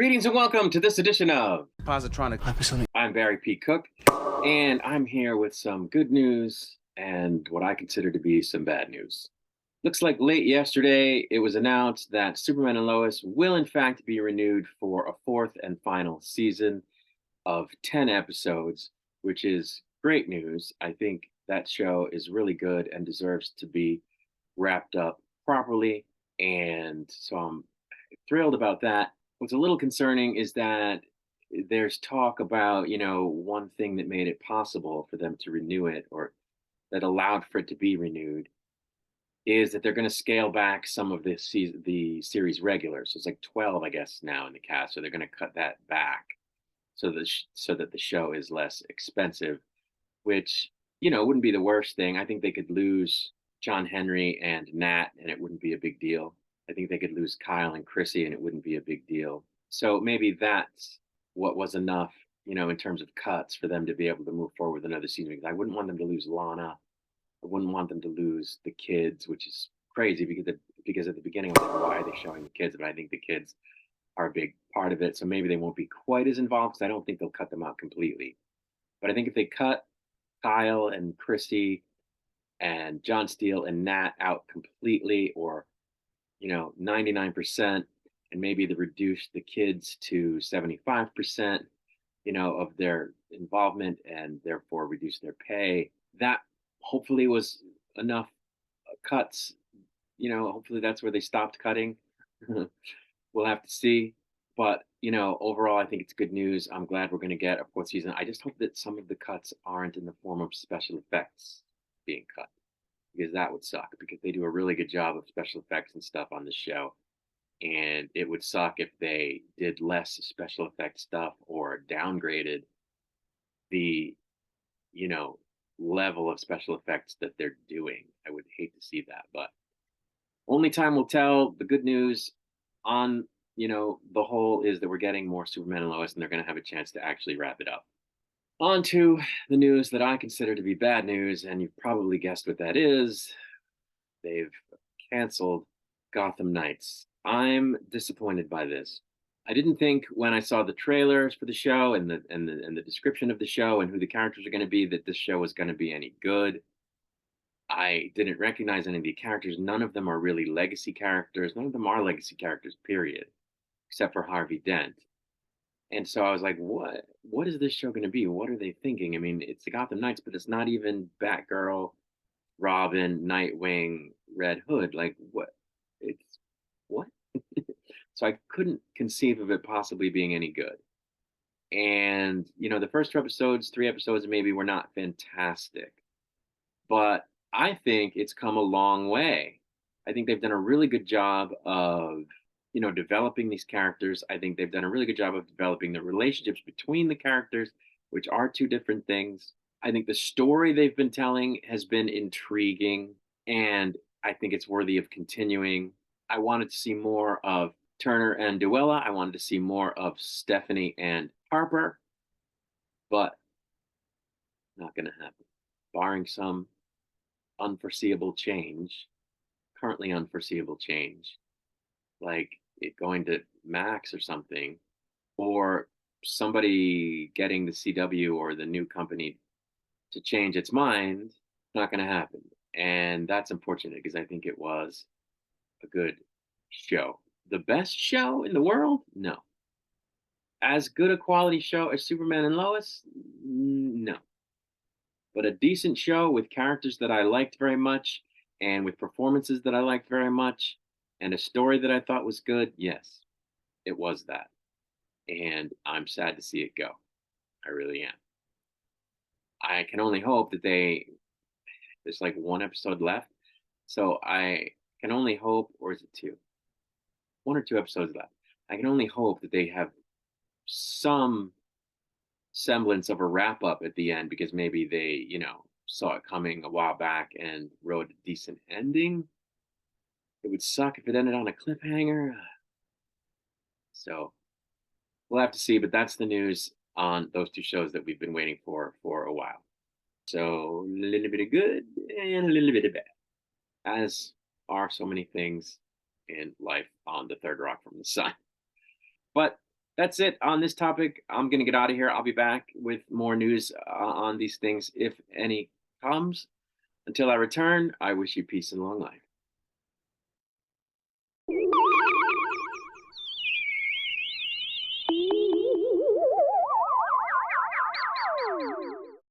Greetings and welcome to this edition of Positronic episode. I'm Barry P. Cook, and I'm here with some good news and what I consider to be some bad news. Looks like late yesterday it was announced that Superman and Lois will in fact be renewed for a fourth and final season of 10 episodes, which is great news. I think that show is really good and deserves to be wrapped up properly. And so I'm thrilled about that. What's a little concerning is that there's talk about, one thing that made it possible for them to renew it or that allowed for it to be renewed is that they're going to scale back some of the series regulars. So it's like 12, I guess, now in the cast. So they're going to cut that back so that the show is less expensive, which wouldn't be the worst thing. I think they could lose John Henry and Nat, and it wouldn't be a big deal. I think they could lose Kyle and Chrissy, and it wouldn't be a big deal. So maybe that's what was enough, in terms of cuts for them to be able to move forward with another season. Because I wouldn't want them to lose Lana. I wouldn't want them to lose the kids, which is crazy because at the beginning I was like, why are they showing the kids? But I think the kids are a big part of it. So maybe they won't be quite as involved because I don't think they'll cut them out completely. But I think if they cut Kyle and Chrissy and John Steele and Nat out completely, or 99%, and maybe they reduce the kids to 75%, of their involvement and therefore reduce their pay. That hopefully was enough cuts. Hopefully that's where they stopped cutting. We'll have to see. But, overall, I think it's good news. I'm glad we're going to get a fourth season. I just hope that some of the cuts aren't in the form of special effects being cut, because that would suck, because they do a really good job of special effects and stuff on the show. And it would suck if they did less special effect stuff or downgraded the, you know, level of special effects that they're doing. I would hate to see that, but only time will tell. The good news on, the whole is that we're getting more Superman and Lois, and they're going to have a chance to actually wrap it up. On to the news that I consider to be bad news, and you've probably guessed what that is. They've canceled Gotham Knights. I'm disappointed by this. I didn't think when I saw the trailers for the show and the description of the show and who the characters are going to be that this show was going to be any good. I didn't recognize any of the characters. None of them are really legacy characters. None of them are legacy characters, period, except for Harvey Dent. And so I was like, what is this show going to be? What are they thinking? I mean, it's the Gotham Knights, but it's not even Batgirl, Robin, Nightwing, Red Hood. Like, what? It's what? So I couldn't conceive of it possibly being any good. And, the first three episodes maybe were not fantastic, but I think it's come a long way. I think they've done a really good job of, developing these characters. I think they've done a really good job of developing the relationships between the characters, which are two different things. I think the story they've been telling has been intriguing, and I think it's worthy of continuing. I wanted to see more of Turner and Duella. I wanted to see more of Stephanie and Harper, but not going to happen. Barring some unforeseeable change, currently unforeseeable change, like it going to Max or something, or somebody getting the CW or the new company to change its mind, not going to happen. And that's unfortunate because I think it was a good show. The best show in the world? No. As good a quality show as Superman and Lois? No. But a decent show with characters that I liked very much and with performances that I liked very much and a story that I thought was good. Yes, it was that. And I'm sad to see it go. I really am. I can only hope that there's like one episode left. So I can only hope, or is it two? One or two episodes left. I can only hope that they have some semblance of a wrap up at the end, because maybe they, saw it coming a while back and wrote a decent ending. It would suck if it ended on a cliffhanger. So we'll have to see, but that's the news on those two shows that we've been waiting for a while. So a little bit of good and a little bit of bad, as are so many things in life on the third rock from the sun. But that's it on this topic. I'm gonna get out of here. I'll be back with more news on these things if any comes. Until I return, I wish you peace and long life.